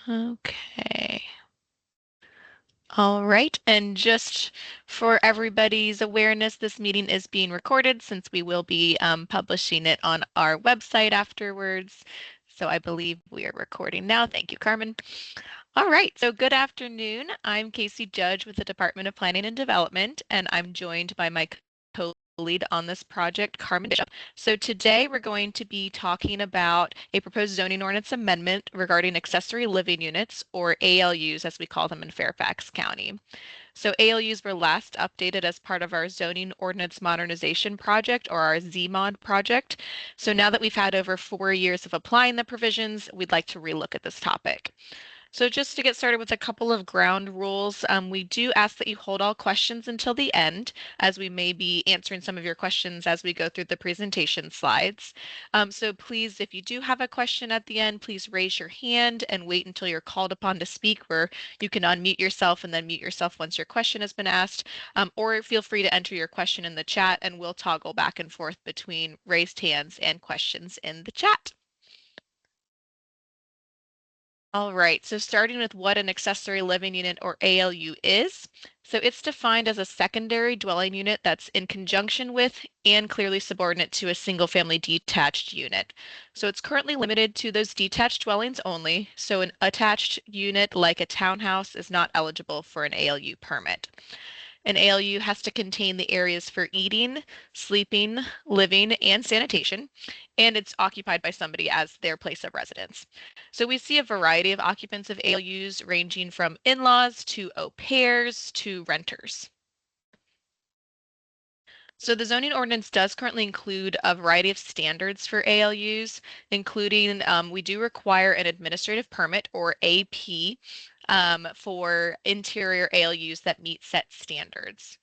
Okay. All right, and just for everybody's awareness, this meeting is being recorded since we will be publishing it on our website afterwards. So I believe we are recording now. Thank you, Carmen. All right, so good afternoon. I'm Casey Judge with the Department of Planning and Development, and I'm joined by my co-lead on this project, Carmen Bishop. So today we're going to be talking about a proposed zoning ordinance amendment regarding accessory living units, or ALUs as we call them in Fairfax County. So ALUs were last updated as part of our zoning ordinance modernization project, or our ZMOD project. So now that we've had over 4 years of applying the provisions, we'd like to relook at this topic. So just to get started with a couple of ground rules, we do ask that you hold all questions until the end, as we may be answering some of your questions as we go through the presentation slides. So please, if you do have a question at the end, please raise your hand and wait until you're called upon to speak, where you can unmute yourself and then mute yourself once your question has been asked, or feel free to enter your question in the chat and we'll toggle back and forth between raised hands and questions in the chat. All right, so starting with what an accessory living unit, or ALU, is. So it's defined as a secondary dwelling unit that's in conjunction with and clearly subordinate to a single-family detached unit. So it's currently limited to those detached dwellings only. So an attached unit like a townhouse is not eligible for an ALU permit. An ALU has to contain the areas for eating, sleeping, living, and sanitation, and it's occupied by somebody as their place of residence. So we see a variety of occupants of ALUs ranging from in-laws to au pairs to renters. So the zoning ordinance does currently include a variety of standards for ALUs, including we do require an administrative permit, or AP, for interior ALUs that meet set standards.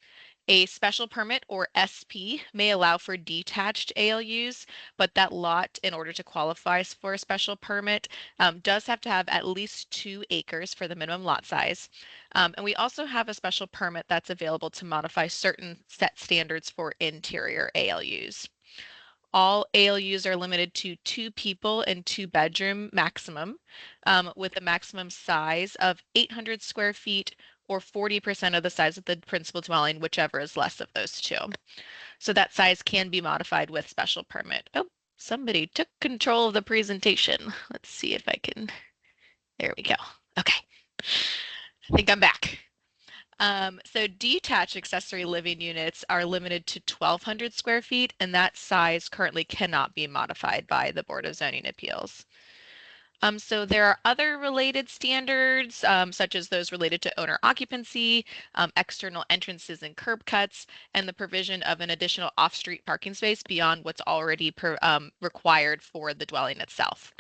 A special permit, or SP, may allow for detached ALUs, but that lot, in order to qualify for a special permit, does have to have at least 2 acres for the minimum lot size. And we also have a special permit that's available to modify certain set standards for interior ALUs. All ALUs are limited to 2 people and 2-bedroom maximum, with a maximum size of 800 square feet or 40% of the size of the principal dwelling, whichever is less of those two. So that size can be modified with special permit. Oh, somebody took control of the presentation. Let's see if I can. There we go. Okay. I think I'm back. So detached accessory living units are limited to 1,200 square feet, and that size currently cannot be modified by the Board of Zoning Appeals. So there are other related standards, such as those related to owner occupancy, external entrances and curb cuts, and the provision of an additional off-street parking space beyond what's already required for the dwelling itself.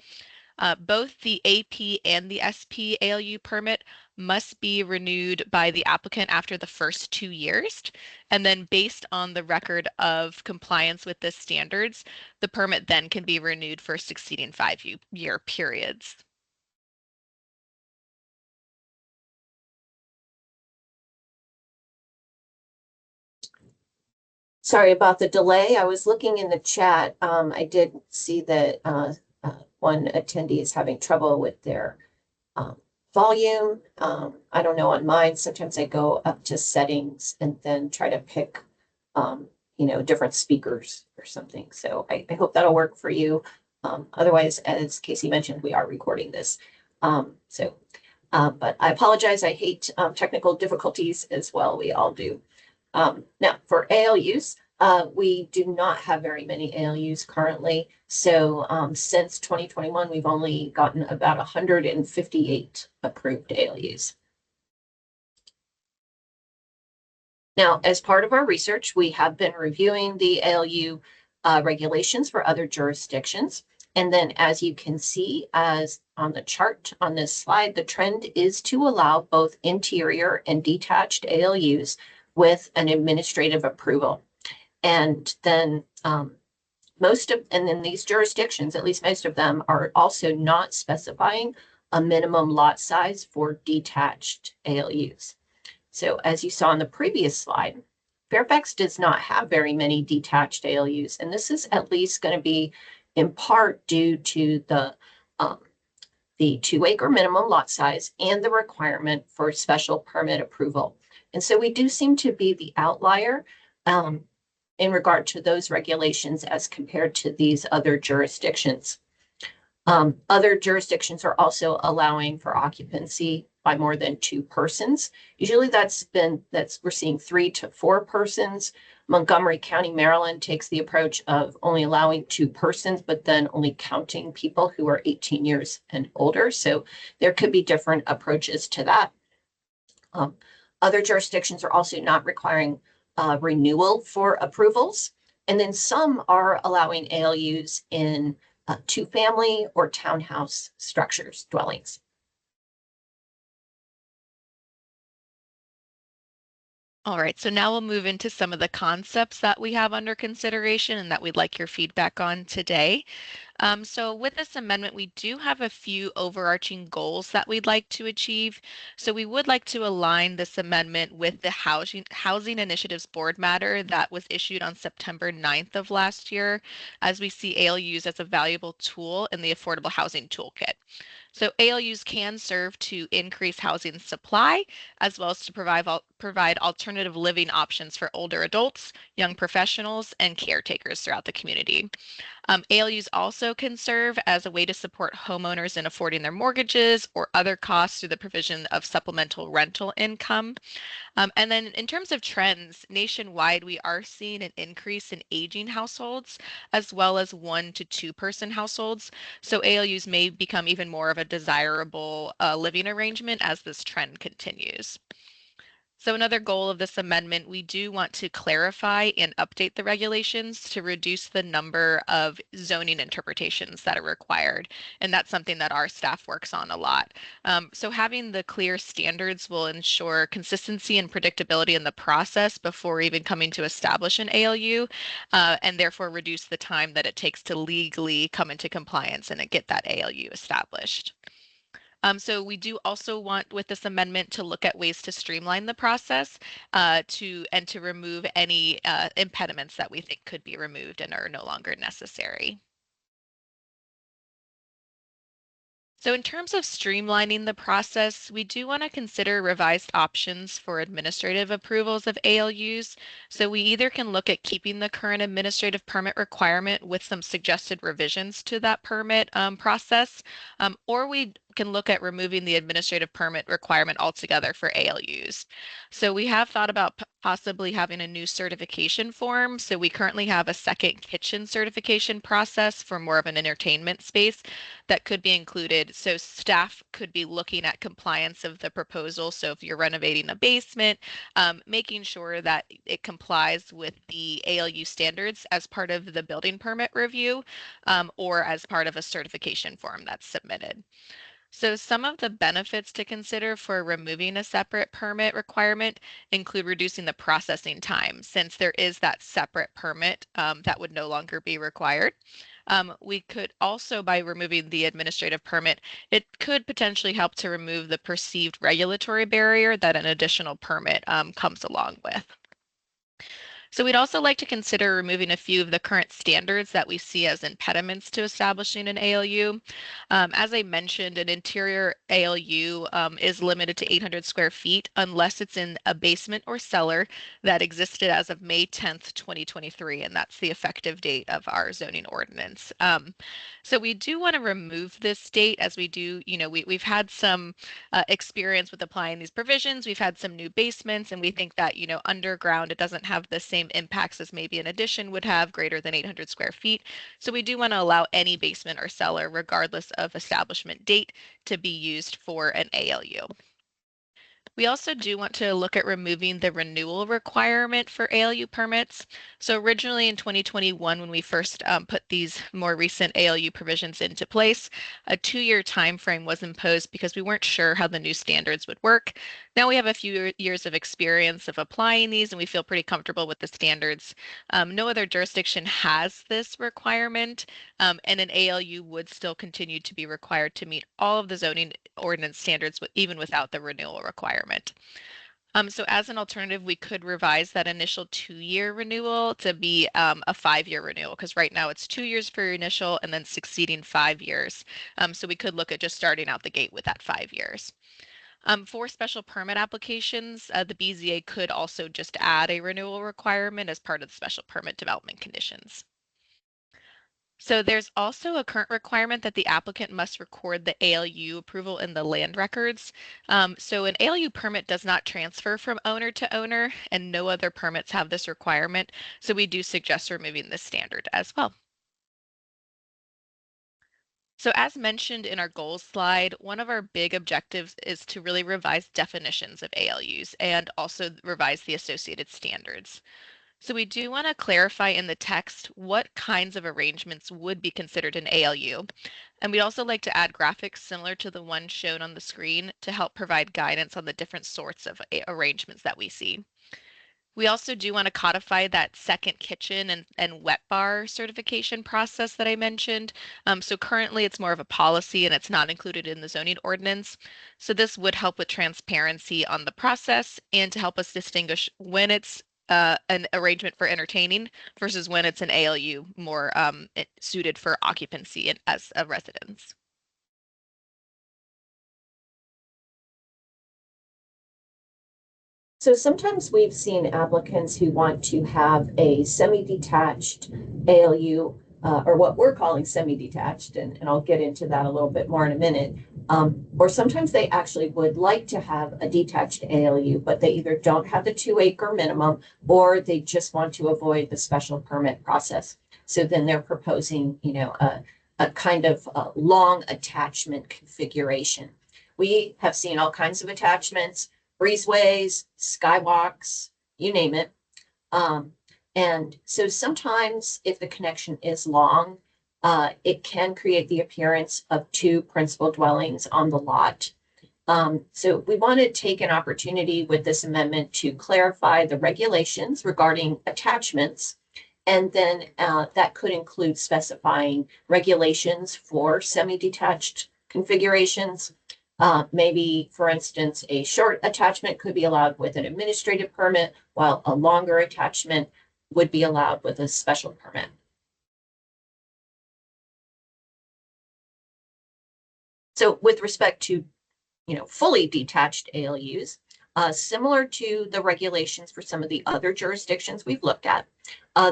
Both the AP and the SP ALU permit must be renewed by the applicant after the first 2 years. And then based on the record of compliance with the standards, the permit then can be renewed for succeeding 5-year periods. Sorry about the delay. I was looking in the chat. I did see that one attendee is having trouble with their volume. I don't know on mine. Sometimes I go up to settings and then try to pick, different speakers or something. So I hope that'll work for you. Otherwise, as Casey mentioned, we are recording this. But I apologize. I hate technical difficulties as well. We all do. Now, for ALUs, we do not have very many ALUs currently. So since 2021, we've only gotten about 158 approved ALUs. Now, as part of our research, we have been reviewing the ALU regulations for other jurisdictions. And then, as you can see, as on the chart on this slide, the trend is to allow both interior and detached ALUs with an administrative approval. And then these jurisdictions, at least most of them, are also not specifying a minimum lot size for detached ALUs. So as you saw on the previous slide, Fairfax does not have very many detached ALUs, and this is at least going to be in part due to the the 2-acre minimum lot size and the requirement for special permit approval. And so we do seem to be the outlier in regard to those regulations as compared to these other jurisdictions. Other jurisdictions are also allowing for occupancy by more than 2 persons. Usually we're seeing 3 to 4 persons. Montgomery County, Maryland takes the approach of only allowing 2 persons, but then only counting people who are 18 years and older. So there could be different approaches to that. Other jurisdictions are also not requiring renewal for approvals. And then some are allowing ALUs in 2-family or townhouse structures, dwellings. All right, so now we'll move into some of the concepts that we have under consideration and that we'd like your feedback on today. So with this amendment, we do have a few overarching goals that we'd like to achieve. So we would like to align this amendment with the Housing Initiatives Board matter that was issued on September 9th of last year, as we see ALUs as a valuable tool in the Affordable Housing Toolkit. So ALUs can serve to increase housing supply as well as to provide alternative living options for older adults, young professionals, and caretakers throughout the community. ALUs also can serve as a way to support homeowners in affording their mortgages or other costs through the provision of supplemental rental income. And then in terms of trends, nationwide, we are seeing an increase in aging households as well as 1 to 2 person households. So ALUs may become even more of a desirable living arrangement as this trend continues. So another goal of this amendment, we do want to clarify and update the regulations to reduce the number of zoning interpretations that are required. And that's something that our staff works on a lot. So having the clear standards will ensure consistency and predictability in the process before even coming to establish an ALU, and therefore reduce the time that it takes to legally come into compliance and get that ALU established. So we do also want with this amendment to look at ways to streamline the process to remove any impediments that we think could be removed and are no longer necessary. So in terms of streamlining the process, we do want to consider revised options for administrative approvals of ALUs. So we either can look at keeping the current administrative permit requirement with some suggested revisions to that permit process, or we can look at removing the administrative permit requirement altogether for ALUs. So we have thought about possibly having a new certification form. So we currently have a second kitchen certification process for more of an entertainment space that could be included. So staff could be looking at compliance of the proposal. So if you're renovating a basement, making sure that it complies with the ALU standards as part of the building permit review or as part of a certification form that's submitted. So some of the benefits to consider for removing a separate permit requirement include reducing the processing time, since there is that separate permit that would no longer be required. We could also, by removing the administrative permit, it could potentially help to remove the perceived regulatory barrier that an additional permit comes along with. So we'd also like to consider removing a few of the current standards that we see as impediments to establishing an ALU. As I mentioned, an interior ALU is limited to 800 square feet unless it's in a basement or cellar that existed as of May 10th, 2023, and that's the effective date of our zoning ordinance. So we do want to remove this date as we do, we've had some experience with applying these provisions. We've had some new basements, and we think that, underground, it doesn't have the same impacts as maybe an addition would have greater than 800 square feet. So we do want to allow any basement or cellar, regardless of establishment date, to be used for an ALU. We also do want to look at removing the renewal requirement for ALU permits. So originally in 2021, when we first put these more recent ALU provisions into place, a 2-year time frame was imposed because we weren't sure how the new standards would work. Now we have a few years of experience of applying these, and we feel pretty comfortable with the standards. No other jurisdiction has this requirement, and an ALU would still continue to be required to meet all of the zoning ordinance standards, even without the renewal requirement. So as an alternative, we could revise that initial 2-year renewal to be a 5-year renewal, because right now it's 2 years for your initial and then succeeding 5 years. So we could look at just starting out the gate with that 5 years. For special permit applications, the BZA could also just add a renewal requirement as part of the special permit development conditions. So there's also a current requirement that the applicant must record the ALU approval in the land records. So an ALU permit does not transfer from owner to owner, and no other permits have this requirement. So we do suggest removing this standard as well. So as mentioned in our goals slide, one of our big objectives is to really revise definitions of ALUs and also revise the associated standards. So we do want to clarify in the text what kinds of arrangements would be considered an ALU. And we'd also like to add graphics similar to the one shown on the screen to help provide guidance on the different sorts of arrangements that we see. We also do want to codify that second kitchen and wet bar certification process that I mentioned. So currently it's more of a policy and it's not included in the zoning ordinance. So this would help with transparency on the process and to help us distinguish when it's an arrangement for entertaining versus when it's an ALU more suited for occupancy as a residence. So sometimes we've seen applicants who want to have a semi-detached ALU, or what we're calling semi-detached, and I'll get into that a little bit more in a minute. Or sometimes they actually would like to have a detached ALU, but they either don't have the 2-acre minimum or they just want to avoid the special permit process. So then they're proposing, a kind of long attachment configuration. We have seen all kinds of attachments, breezeways, skywalks, you name it. And so sometimes if the connection is long, it can create the appearance of 2 principal dwellings on the lot. So we want to take an opportunity with this amendment to clarify the regulations regarding attachments. And then that could include specifying regulations for semi-detached configurations. Maybe, for instance, a short attachment could be allowed with an administrative permit, while a longer attachment would be allowed with a special permit. So with respect to, fully detached ALUs, similar to the regulations for some of the other jurisdictions we've looked at,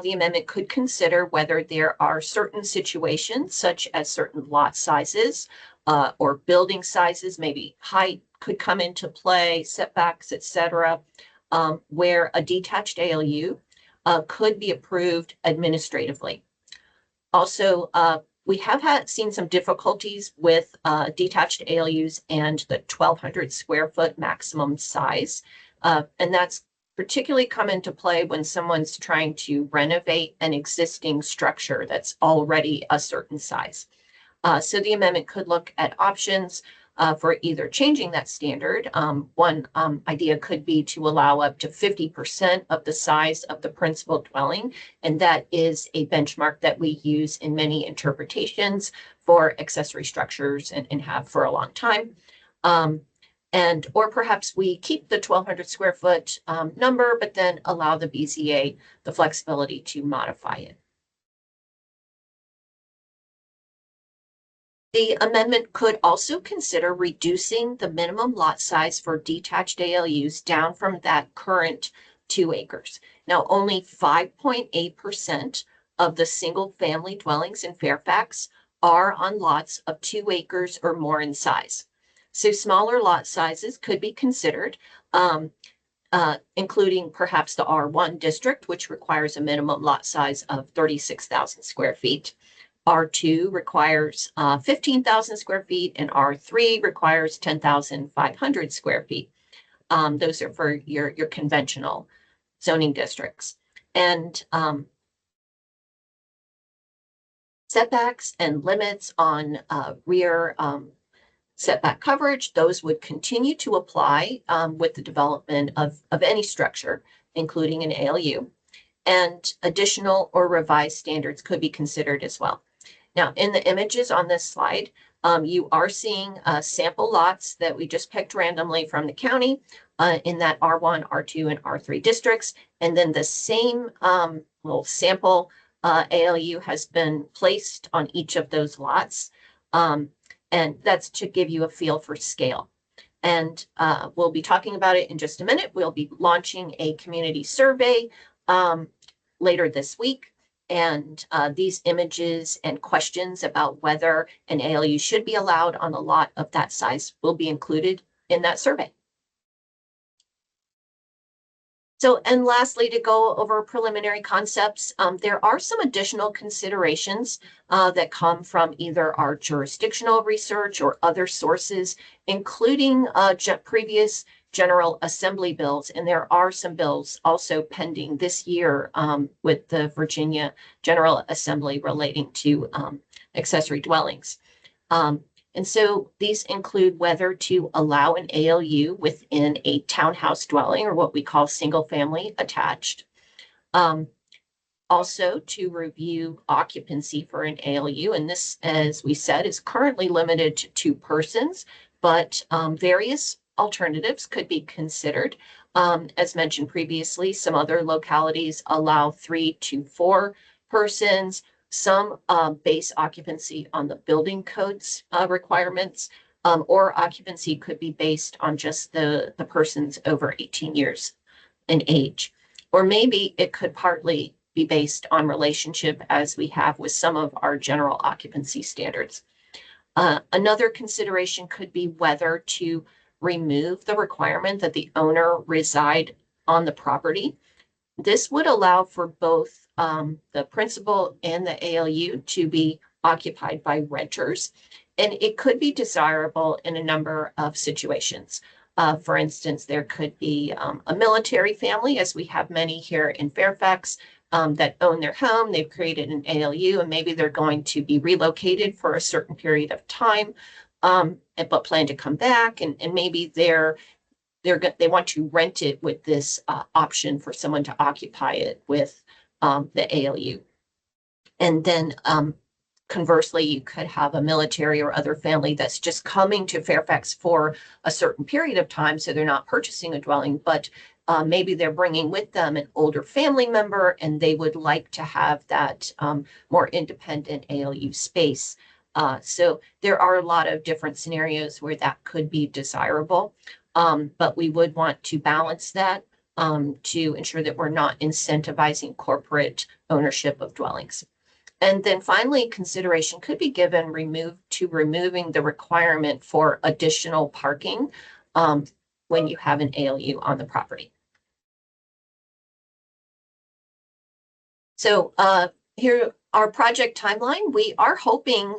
the amendment could consider whether there are certain situations, such as certain lot sizes or building sizes, maybe height could come into play, setbacks, etc., where a detached ALU could be approved administratively. Also, we have seen some difficulties with detached ALUs and the 1,200 square foot maximum size. And that's particularly come into play when someone's trying to renovate an existing structure that's already a certain size. So the amendment could look at options for either changing that standard. One idea could be to allow up to 50% of the size of the principal dwelling, and that is a benchmark that we use in many interpretations for accessory structures and have for a long time. Or perhaps we keep the 1,200 square foot number, but then allow the BZA the flexibility to modify it. The amendment could also consider reducing the minimum lot size for detached ALUs down from that current 2 acres. Now, only 5.8% of the single family dwellings in Fairfax are on lots of 2 acres or more in size. So smaller lot sizes could be considered, including perhaps the R1 district, which requires a minimum lot size of 36,000 square feet. R2 requires 15,000 square feet, and R3 requires 10,500 square feet. Those are for your conventional zoning districts. And setbacks and limits on rear setback coverage, those would continue to apply with the development of any structure, including an ALU. And additional or revised standards could be considered as well. Now, in the images on this slide, you are seeing sample lots that we just picked randomly from the county. in that R1, R2, and R3 districts. And then the same little sample ALU has been placed on each of those lots. And that's to give you a feel for scale. And we'll be talking about it in just a minute. We'll be launching a community survey later this week. And these images and questions about whether an ALU should be allowed on a lot of that size will be included in that survey. So, and lastly, to go over preliminary concepts, there are some additional considerations that come from either our jurisdictional research or other sources, including previous General Assembly bills. And there are some bills also pending this year with the Virginia General Assembly relating to accessory dwellings. And so these include whether to allow an ALU within a townhouse dwelling, or what we call single family attached. Also to review occupancy for an ALU. And this, as we said, is currently limited to 2 persons, but various alternatives could be considered. As mentioned previously, some other localities allow 3 to 4 persons. Some base occupancy on the building codes requirements, or occupancy could be based on just the persons over 18 years in age. Or maybe it could partly be based on relationship, as we have with some of our general occupancy standards. Another consideration could be whether to remove the requirement that the owner reside on the property. This would allow for both the principal and the ALU to be occupied by renters, and it could be desirable in a number of situations. For instance, there could be a military family, as we have many here in Fairfax, that own their home. They've created an ALU, and maybe they're going to be relocated for a certain period of time, but plan to come back, and maybe they want to rent it with this option for someone to occupy it with the ALU. And then conversely, you could have a military or other family that's just coming to Fairfax for a certain period of time, so they're not purchasing a dwelling, but maybe they're bringing with them an older family member, and they would like to have that more independent ALU space. So there are a lot of different scenarios where that could be desirable, but we would want to balance that to ensure that we're not incentivizing corporate ownership of dwellings. And then finally, consideration could be given removing the requirement for additional parking when you have an ALU on the property. So here, our project timeline, we are hoping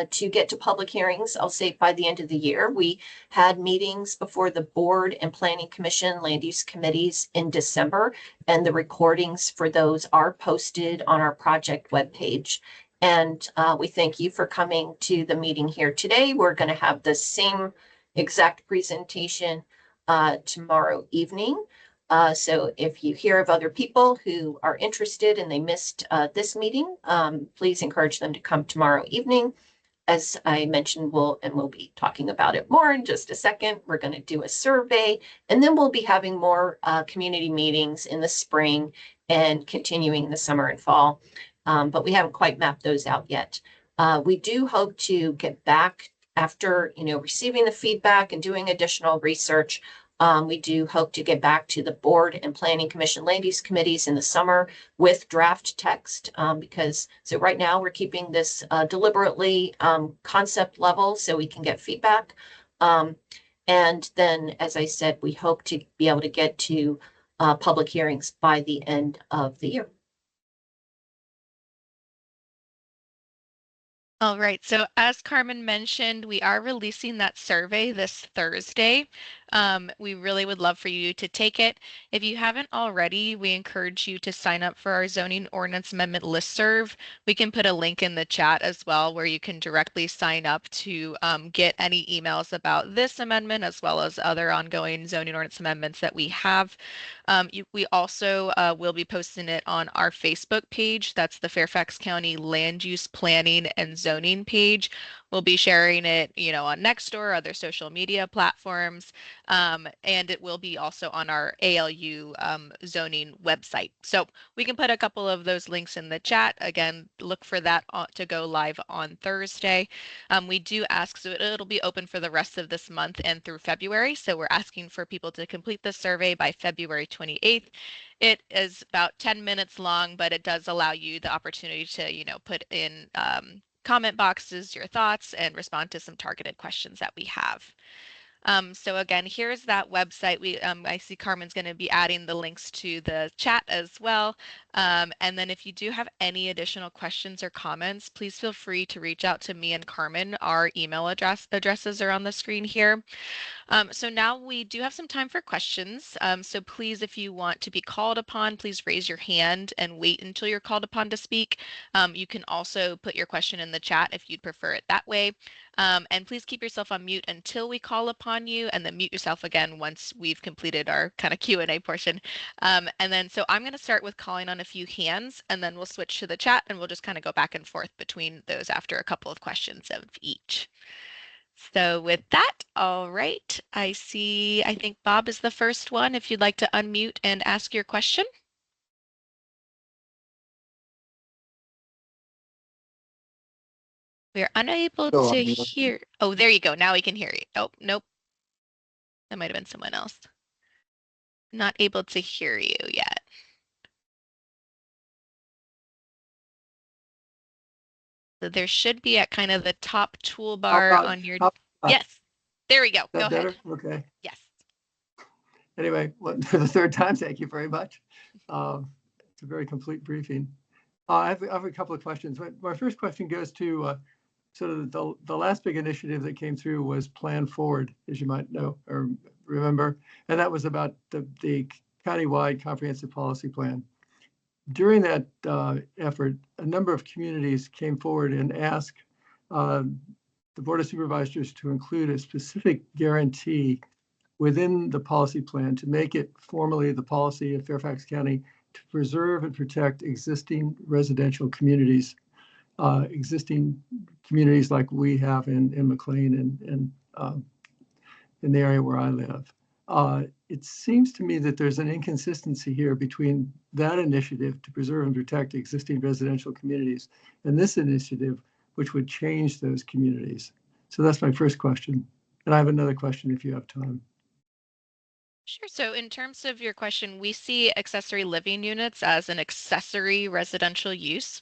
to get to public hearings, I'll say by the end of the year. We had meetings before the Board and Planning Commission, land use committees in December, and the recordings for those are posted on our project webpage. And we thank you for coming to the meeting here today. We're going to have the same exact presentation tomorrow evening. So if you hear of other people who are interested and they missed this meeting, please encourage them to come tomorrow evening. As I mentioned, we'll be talking about it more in just a second. We're going to do a survey, and then we'll be having more community meetings in the spring and continuing in the summer and fall. But we haven't quite mapped those out yet. We do hope to get back after, receiving the feedback and doing additional research. We do hope to get back to the Board and Planning Commission land use committees in the summer with draft text, because so right now we're keeping this deliberately concept level so we can get feedback. And then, as I said, we hope to be able to get to public hearings by the end of the year. All right, so as Carmen mentioned, we are releasing that survey this Thursday. We really would love for you to take it. If you haven't already, we encourage you to sign up for our zoning ordinance amendment listserv. We can put a link in the chat as well where you can directly sign up to get any emails about this amendment as well as other ongoing zoning ordinance amendments that we have. We also will be posting it on our Facebook page. That's the Fairfax County Land Use Planning and Zoning zoning page. We'll be sharing it, on Nextdoor, other social media platforms, and it will be also on our ALU zoning website. So we can put a couple of those links in the chat. Again, look for that to go live on Thursday. We do ask, so it'll be open for the rest of this month and through February. So we're asking for people to complete the survey by February 28th. It is about 10 minutes long, but it does allow you the opportunity to, put in comment boxes, your thoughts, and respond to some targeted questions that we have. So again, here's that website. I see Carmen's going to be adding the links to the chat as well. And then if you do have any additional questions or comments, please feel free to reach out to me and Carmen. Our email addresses are on the screen here. So now we do have some time for questions. So please, if you want to be called upon, please raise your hand and wait until you're called upon to speak. You can also put your question in the chat if you'd prefer it that way. And please keep yourself on mute until we call upon you, and then mute yourself again once we've completed our kind of Q&A portion. And then, so I'm going to start with calling on a few hands, and then we'll switch to the chat, and we'll just kind of go back and forth between those after a couple of questions of each. So with that, all right, I think Bob is the first one. If you'd like to unmute and ask your question. We are unable to hear. Oh, there you go. Now we can hear you. Oh, nope. That might have been someone else. Not able to hear you yet. So there should be at kind of the top toolbar on your. Yes, there we go. Go ahead. Okay. Yes. Anyway, for the third time, thank you very much. It's a very complete briefing. I have a couple of questions. My first question goes to sort of the last big initiative that came through was Plan Forward, as you might know or remember, and that was about the countywide comprehensive policy plan. During that effort, a number of communities came forward and asked the Board of Supervisors to include a specific guarantee within the policy plan to make it formally the policy of Fairfax County to preserve and protect existing residential communities, like we have in McLean and in the area where I live. It seems to me that there's an inconsistency here between that initiative to preserve and protect existing residential communities and this initiative, which would change those communities. So that's my first question. And I have another question if you have time. Sure. So in terms of your question, we see accessory living units as an accessory residential use.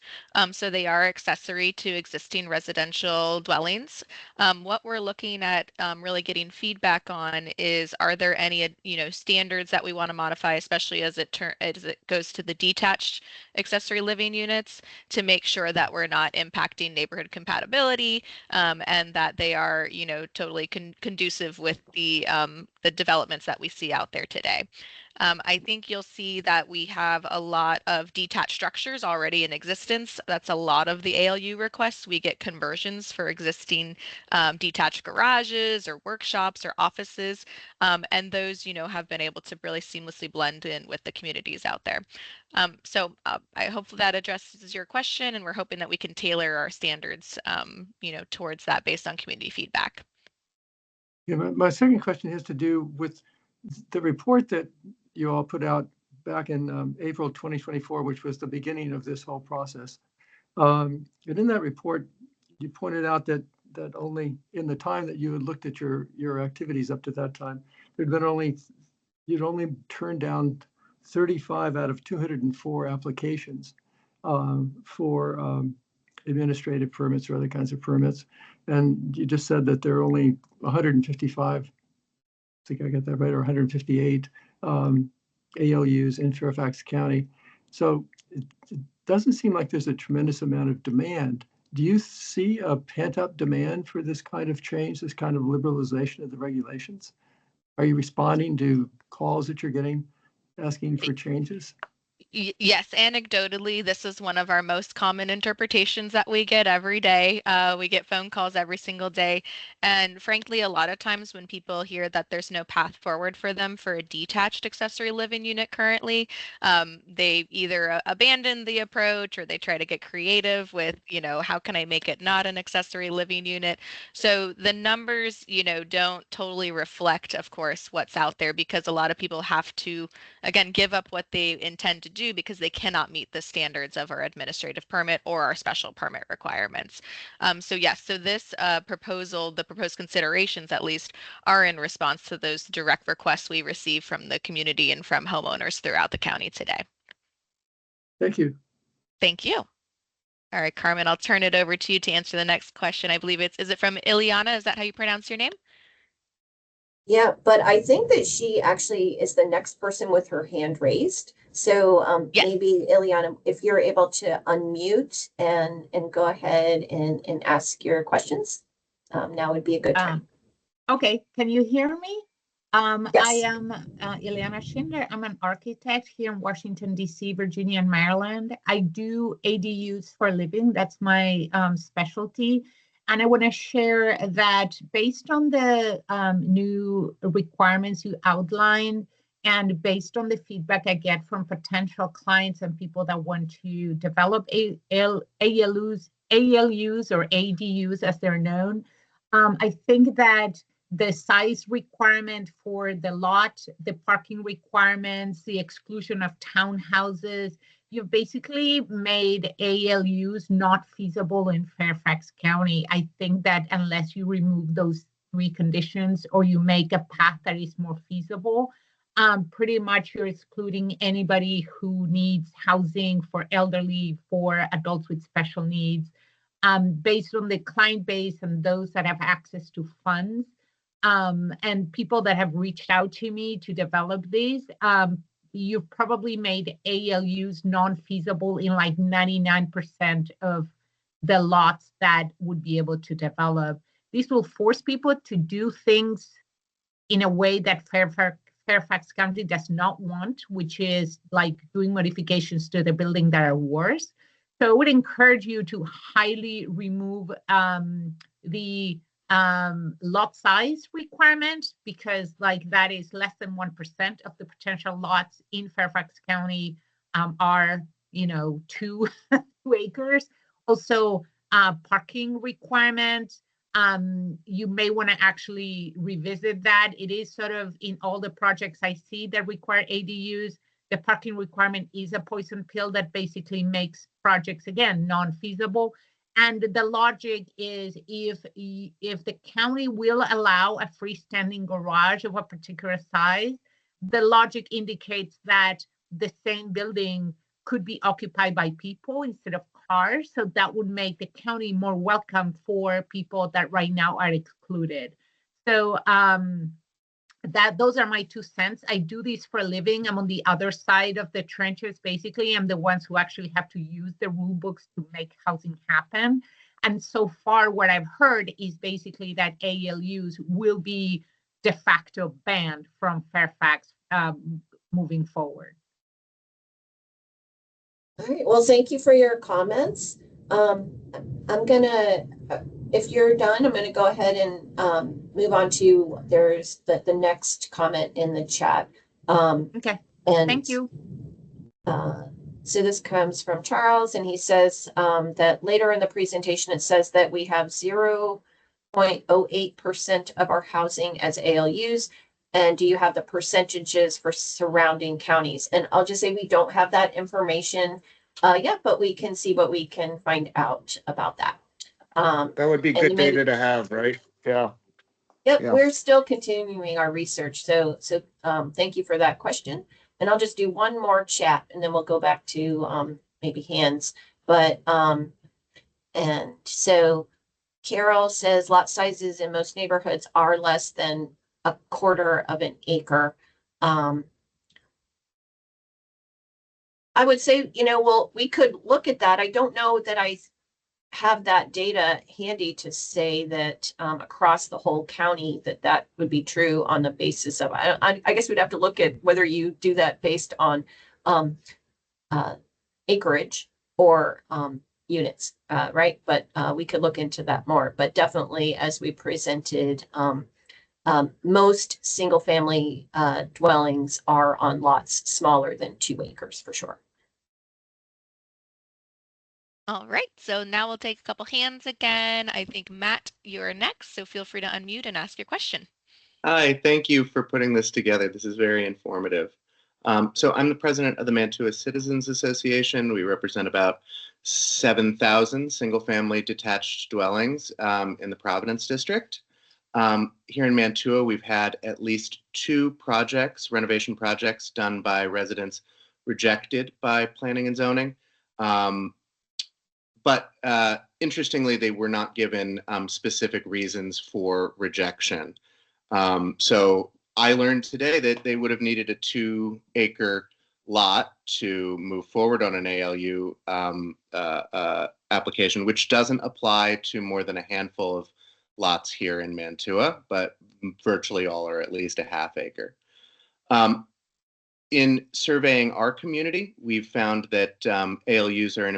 So they are accessory to existing residential dwellings. What we're looking at really getting feedback on is, are there any, standards that we want to modify, especially as it goes to the detached accessory living units, to make sure that we're not impacting neighborhood compatibility, and that they are, totally conducive with the developments that we see out there today. I think you'll see that we have a lot of detached structures already in existence. That's a lot of the ALU requests. We get conversions for existing detached garages or workshops or offices, and those, have been able to really seamlessly blend in with the communities out there. So I hope that addresses your question, and we're hoping that we can tailor our standards, towards that based on community feedback. Yeah, my second question has to do with the report that you all put out back in April 2024, which was the beginning of this whole process. And in that report, you pointed out that only in the time that you had looked at your activities up to that time, you'd only turned down 35 out of 204 applications for administrative permits or other kinds of permits. And you just said that there are only 155, I think I got that right, or 158 ALUs in Fairfax County. So it doesn't seem like there's a tremendous amount of demand. Do you see a pent-up demand for this kind of change, this kind of liberalization of the regulations? Are you responding to calls that you're getting asking for changes? Yes, anecdotally, this is one of our most common interpretations that we get every day. We get phone calls every single day. And frankly, a lot of times when people hear that there's no path forward for them for a detached accessory living unit currently, they either abandon the approach or they try to get creative with, how can I make it not an accessory living unit? So the numbers, don't totally reflect, of course, what's out there because a lot of people have to again, give up what they intend to do because they cannot meet the standards of our administrative permit or our special permit requirements. So yes, so this proposal, the proposed considerations at least, are in response to those direct requests we receive from the community and from homeowners throughout the county today. Thank you. Thank you. All right, Carmen, I'll turn it over to you to answer the next question. I believe is it from Ileana? Is that how you pronounce your name? Yeah, but I think that she actually is the next person with her hand raised. So Yes. maybe Ileana, if you're able to unmute and go ahead and ask your questions, now would be a good time. Okay, can you hear me? I Yes. am Ileana Schindler. I'm an architect here in Washington, D.C., Virginia, and Maryland. I do ADUs for a living. That's my specialty. And I want to share that based on the new requirements you outlined, and based on the feedback I get from potential clients and people that want to develop ALUs or ADUs as they're known, I think that the size requirement for the lot, the parking requirements, the exclusion of townhouses, you've basically made ALUs not feasible in Fairfax County. I think that unless you remove those three conditions or you make a path that is more feasible, pretty much you're excluding anybody who needs housing for elderly, for adults with special needs, based on the client base and those that have access to funds. And people that have reached out to me to develop these, you've probably made ALUs non-feasible in like 99% of the lots that would be able to develop. This will force people to do things in a way that Fairfax County does not want, which is like doing modifications to the building that are worse. So I would encourage you to highly remove the lot size requirement, because like that is less than 1% of the potential lots in Fairfax County are 2 acres. Also parking requirements, you may want to actually revisit that. It is sort of in all the projects I see that require ADUs, the parking requirement is a poison pill that basically makes projects, again, non-feasible. And the logic is if the county will allow a freestanding garage of a particular size, the logic indicates that the same building could be occupied by people instead of cars. So that would make the county more welcome for people that right now are excluded. So those are my 2 cents. I do this for a living. I'm on the other side of the trenches. Basically, I'm the ones who actually have to use the rule books to make housing happen. And so far, what I've heard is basically that ALUs will be de facto banned from Fairfax moving forward. All right. Well, thank you for your comments. I'm gonna, if you're done, I'm gonna go ahead and move on to, there's the next comment in the chat. Okay. And thank you. So this comes from Charles, and he says that later in the presentation, it says that we have 0.08% of our housing as ALUs. And do you have the percentages for surrounding counties? And I'll just say we don't have that information yet, but we can see what we can find out about that. That would be good data to have, right? Yeah. Yep, Yeah. we're still continuing our research. So thank you for that question. And I'll just do one more chat and then we'll go back to maybe hands. But and so Carol says lot sizes in most neighborhoods are less than a quarter of an acre. I would say, well, we could look at that. I don't know that I have that data handy to say that across the whole county that would be true on the basis of, I guess we'd have to look at whether you do that based on acreage or units, right? But we could look into that more. But definitely, as we presented, most single family dwellings are on lots smaller than 2 acres for sure. All right, so now we'll take a couple hands again. I think Matt, you're next, so feel free to unmute and ask your question. Hi, thank you for putting this together. This is very informative. So I'm the president of the Mantua Citizens Association. We represent about 7,000 single-family detached dwellings in the Providence District. Here in Mantua, we've had at least 2 projects, renovation projects, done by residents rejected by planning and zoning. But interestingly, they were not given specific reasons for rejection. So I learned today that they would have needed a 2-acre lot to move forward on an ALU application, which doesn't apply to more than a handful of lots here in Mantua, but virtually all are at least a 1/2 acre. In surveying our community, we've found that ALUs are an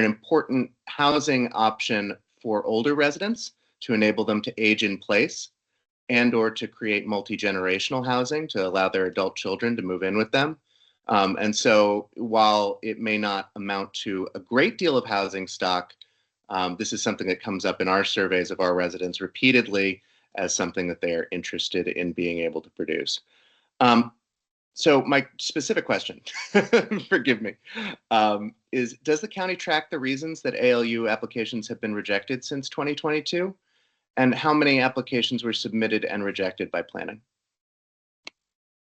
important housing option for older residents to enable them to age in place and or to create multi-generational housing to allow their adult children to move in with them. And so while it may not amount to a great deal of housing stock, this is something that comes up in our surveys of our residents repeatedly as something that they are interested in being able to produce. So my specific question, forgive me, is does the county track the reasons that ALU applications have been rejected since 2022? And how many applications were submitted and rejected by planning?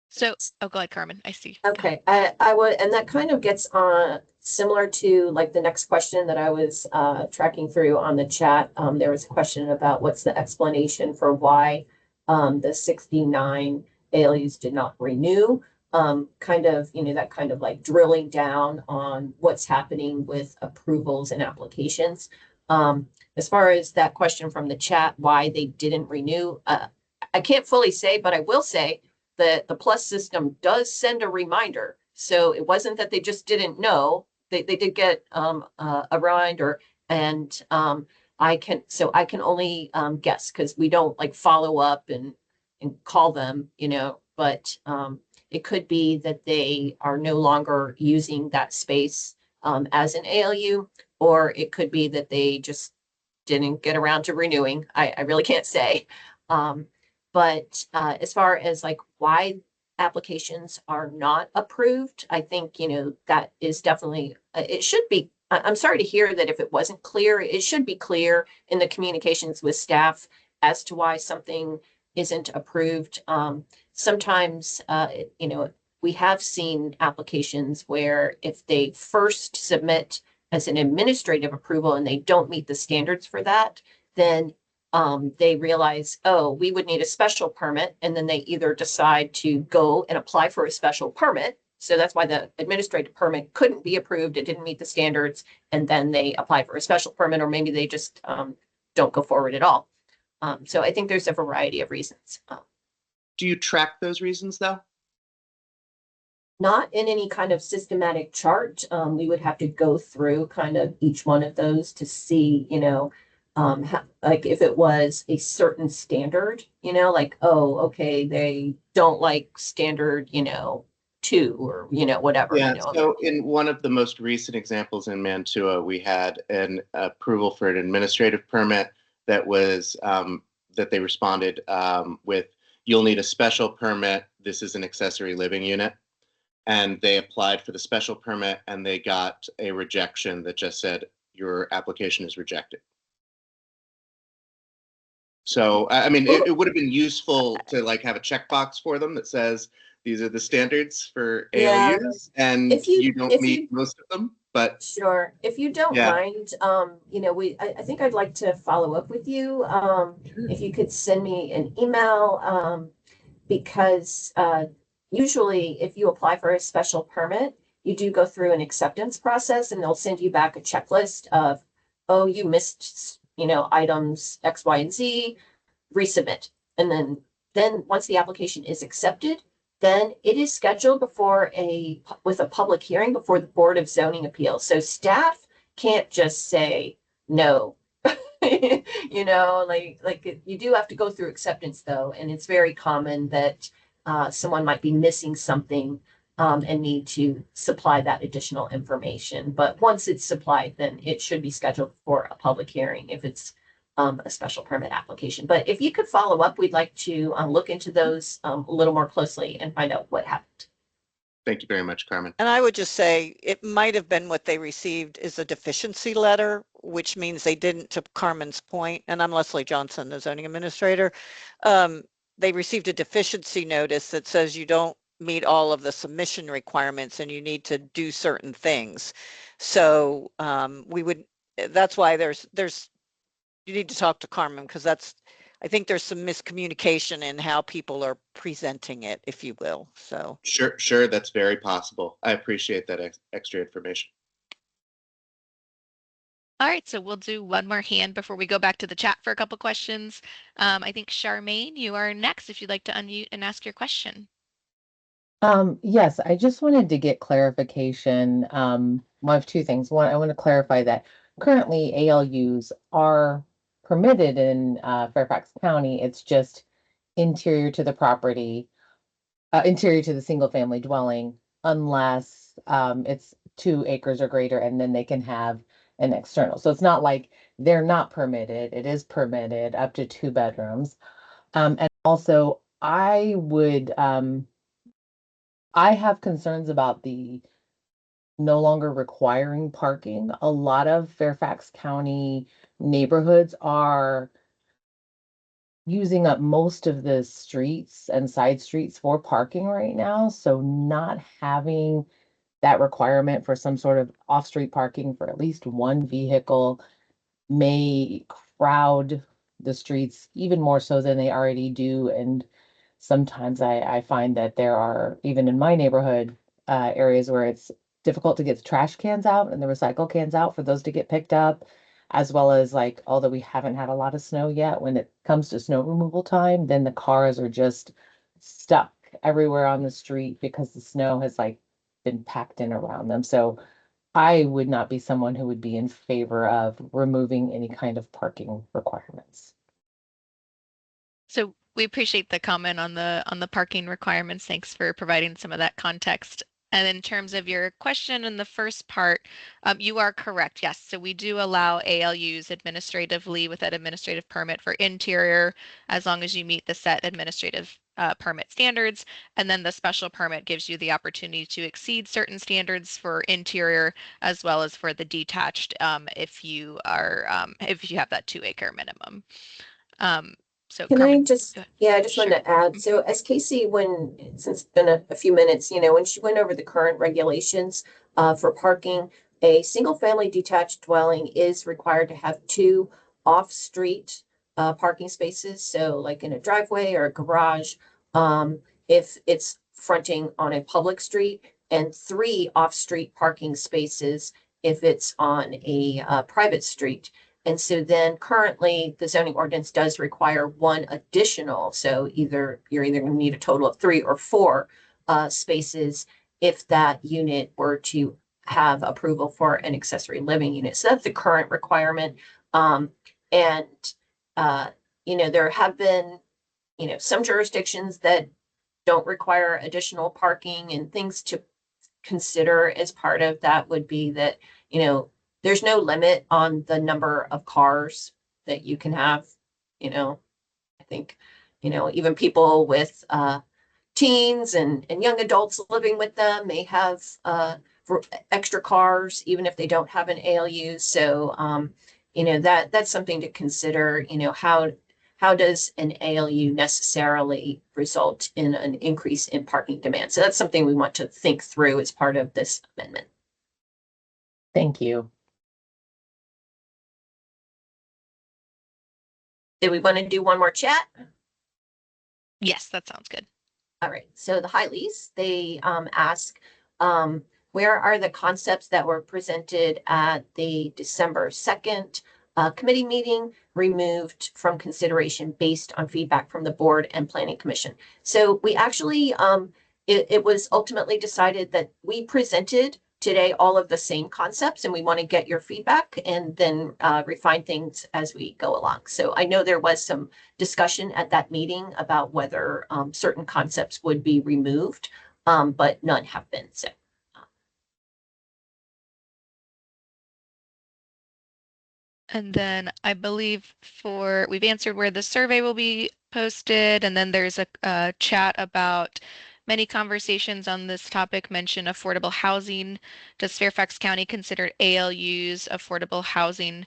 So, oh, go ahead, Carmen. I see. Okay, I would, and that kind of gets on similar to like the next question that I was tracking through on the chat. There was a question about what's the explanation for why the 69 ALUs did not renew. Kind of, that kind of like drilling down on what's happening with approvals and applications. As far as that question from the chat, why they didn't renew, I can't fully say, but I will say that the Plus system does send a reminder. So it wasn't that they just didn't know. They did get a reminder, and I can only guess because we don't like follow up and call them, but it could be that they are no longer using that space as an ALU, or it could be that they just didn't get around to renewing. I really can't say. But as far as like why applications are not approved, I think, that is definitely, it should be, I'm sorry to hear that if it wasn't clear, it should be clear in the communications with staff as to why something isn't approved. Sometimes, we have seen applications where if they first submit as an administrative approval and they don't meet the standards for that, then they realize, oh, we would need a special permit. And then they either decide to go and apply for a special permit. So that's why the administrative permit couldn't be approved. It didn't meet the standards. And then they apply for a special permit, or maybe they just don't go forward at all. So I think there's a variety of reasons. Do you track those reasons though? Not in any kind of systematic chart. We would have to go through kind of each one of those to see, like if it was a certain standard, like, oh, okay, they don't like standard, 2 or, whatever. Yeah, so in one of the most recent examples in Mantua, we had an approval for an administrative permit that was, that they responded with, you'll need a special permit. This is an accessory living unit. And they applied for the special permit and they got a rejection that just said, your application is rejected. So, I mean, it would have been useful to like have a checkbox for them that says, these are the standards for ALUs, and you don't meet most of them, but. Sure. If you don't mind, I think I'd like to follow up with you. If you could send me an email, because usually if you apply for a special permit, you do go through an acceptance process and they'll send you back a checklist of, oh, you missed, items X, Y, and Z, resubmit. And then once the application is accepted, then it is scheduled with a public hearing before the Board of Zoning Appeals. So staff can't just say no. You do have to go through acceptance though, and it's very common that someone might be missing something and need to supply that additional information. But once it's supplied, then it should be scheduled for a public hearing if it's a special permit application. But if you could follow up, we'd like to look into those a little more closely and find out what happened. Thank you very much, Carmen. And I would just say it might have been what they received is a deficiency letter, which means they didn't, to Carmen's point, and I'm Leslie Johnson, the zoning administrator. They received a deficiency notice that says you don't meet all of the submission requirements and you need to do certain things. So that's why you need to talk to Carmen, because I think there's some miscommunication in how people are presenting it, if you will. So Sure, that's very possible. I appreciate that extra information. All right, so we'll do one more hand before we go back to the chat for a couple questions. I think Charmaine, you are next if you'd like to unmute and ask your question. Yes, I just wanted to get clarification. One of two things. One, I want to clarify that currently ALUs are permitted in Fairfax County. It's just interior to the property, interior to the single family dwelling, unless it's 2 acres or greater, and then they can have an external. So it's not like they're not permitted. It is permitted up to 2 bedrooms. And also I have concerns about the no longer requiring parking. A lot of Fairfax County neighborhoods are using up most of the streets and side streets for parking right now. So not having that requirement for some sort of off-street parking for at least 1 vehicle may crowd the streets even more so than they already do. And sometimes I find that there are, even in my neighborhood, areas where it's difficult to get the trash cans out and the recycle cans out for those to get picked up, as well as, like, although we haven't had a lot of snow yet, when it comes to snow removal time, then the cars are just stuck everywhere on the street because the snow has been packed in around them. So I would not be someone who would be in favor of removing any kind of parking requirements. So we appreciate the comment on the parking requirements. Thanks for providing some of that context. And in terms of your question in the first part, you are correct. Yes. So we do allow ALUs administratively with that administrative permit for interior, as long as you meet the set administrative permit standards. And then the special permit gives you the opportunity to exceed certain standards for interior, as well as for the detached, if you have that 2 acre minimum. So Can Carmen, I just, I just wanted to add, so as Casey, since it's been a few minutes, when she went over the current regulations for parking, a single family detached dwelling is required to have 2 off-street parking spaces. So like in a driveway or a garage, if it's fronting on a public street, and 3 off-street parking spaces if it's on a private street. And so then currently the zoning ordinance does require 1 additional. So you're either going to need a total of 3 or 4 spaces if that unit were to have approval for an accessory living unit. So that's the current requirement. There have been, some jurisdictions that don't require additional parking, and things to consider as part of that would be that, there's no limit on the number of cars that you can have. I think, even people with teens and young adults living with them may have extra cars, even if they don't have an ALU. So, that's something to consider. How does an ALU necessarily result in an increase in parking demand? So that's something we want to think through as part of this amendment. Thank you. Do we want to do one more chat? yes, that sounds good. All right. So the Highleys, they ask, where are the concepts that were presented at the December 2nd committee meeting removed from consideration based on feedback from the board and planning commission? So we actually it was ultimately decided that we presented today all of the same concepts, and we want to get your feedback and then refine things as we go along. So I know there was some discussion at that meeting about whether certain concepts would be removed, but none have been. So. And then I believe we've answered where the survey will be posted, and then there's a chat about many conversations on this topic mention affordable housing. Does Fairfax County consider ALUs affordable housing?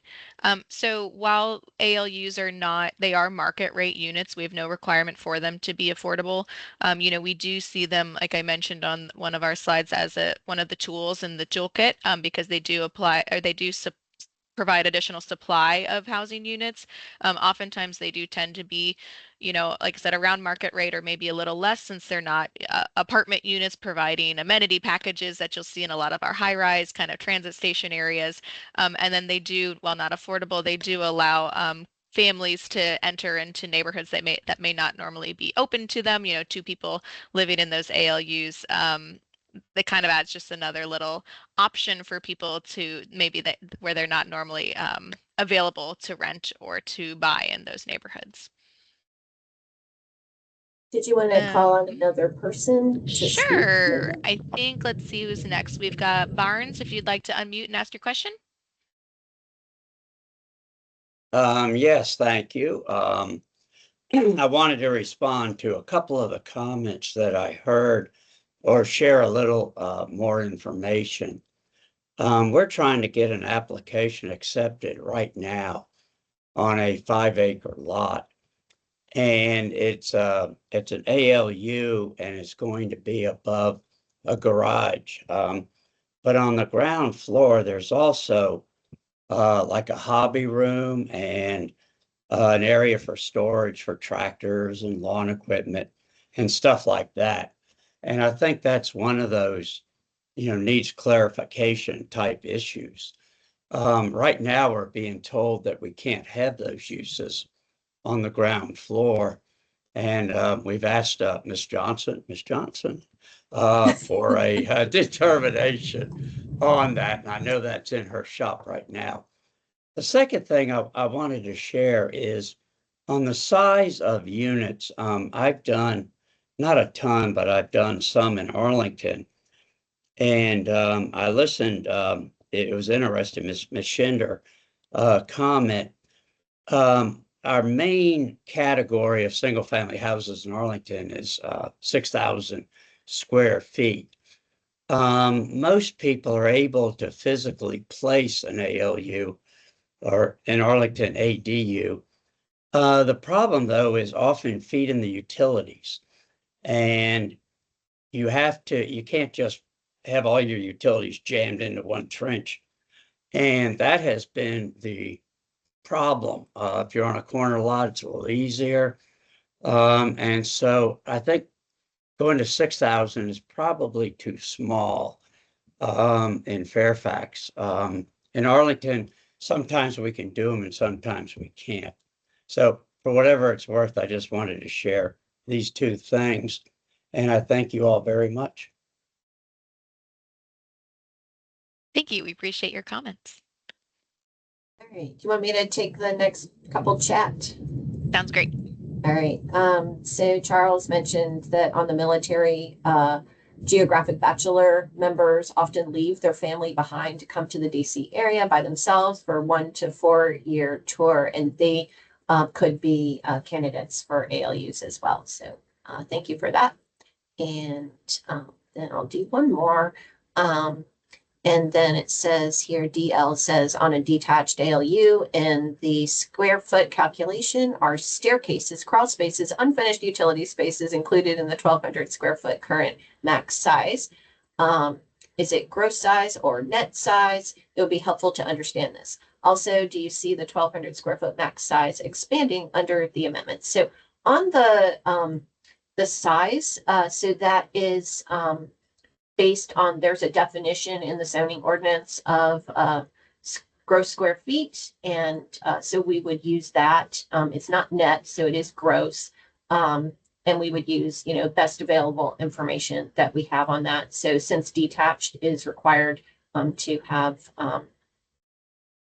So while ALUs they are market rate units, we have no requirement for them to be affordable. We do see them, like I mentioned on one of our slides, as one of the tools in the toolkit, because they do provide additional supply of housing units. Oftentimes they do tend to be, like I said, around market rate or maybe a little less, since they're not apartment units providing amenity packages that you'll see in a lot of our high-rise kind of transit station areas. And then they do, while not affordable, they do allow families to enter into neighborhoods that may not normally be open to them. Two people living in those ALUs. That kind of adds just another little option for people to where they're not normally available to rent or to buy in those neighborhoods. Did you want to call on another person? Sure. I think, let's see who's next. We've got Barnes, if you'd like to unmute and ask your question. Yes, thank you. I wanted to respond to a couple of the comments that I heard or share a little more information. We're trying to get an application accepted right now on a 5-acre lot. And it's an ALU, and it's going to be above a garage. But on the ground floor, there's also like a hobby room and an area for storage for tractors and lawn equipment and stuff like that. And I think that's one of those, needs clarification type issues. Right now, we're being told that we can't have those uses on the ground floor. And we've asked Ms. Johnson for a determination on that. And I know that's in her shop right now. The second thing I wanted to share is on the size of units. I've done, not a ton, but I've done some in Arlington. And I listened, it was interesting, Ms. Schinder comment. Our main category of single family houses in Arlington is 6,000 square feet. Most people are able to physically place an ALU or in Arlington ADU. The problem though is often feeding the utilities, and you can't just have all your utilities jammed into one trench. And that has been the problem. If you're on a corner lot, it's a little easier. And so I think going to 6,000 is probably too small in Fairfax. In Arlington, sometimes we can do them and sometimes we can't. So for whatever it's worth, I just wanted to share these two things. And I thank you all very much. Thank you. We appreciate your comments. All right. Do you want me to take the next couple chat? Sounds great. All right. So Charles mentioned that on the military, geographic bachelor members often leave their family behind to come to the DC area by themselves for 1 to 4 year tour, and they could be candidates for ALUs as well. So thank you for that. And then I'll do one more. And then it says here, DL says on a detached ALU in the square foot calculation are staircases, crawl spaces, unfinished utility spaces included in the 1,200 square foot current max size. Is it gross size or net size? It would be helpful to understand this. Also, do you see the 1,200 square foot max size expanding under the amendment? So on the size, so that is based on, there's a definition in the zoning ordinance of gross square feet. And so we would use that. It's not net, so it is gross. And we would use, best available information that we have on that. So since detached is required to have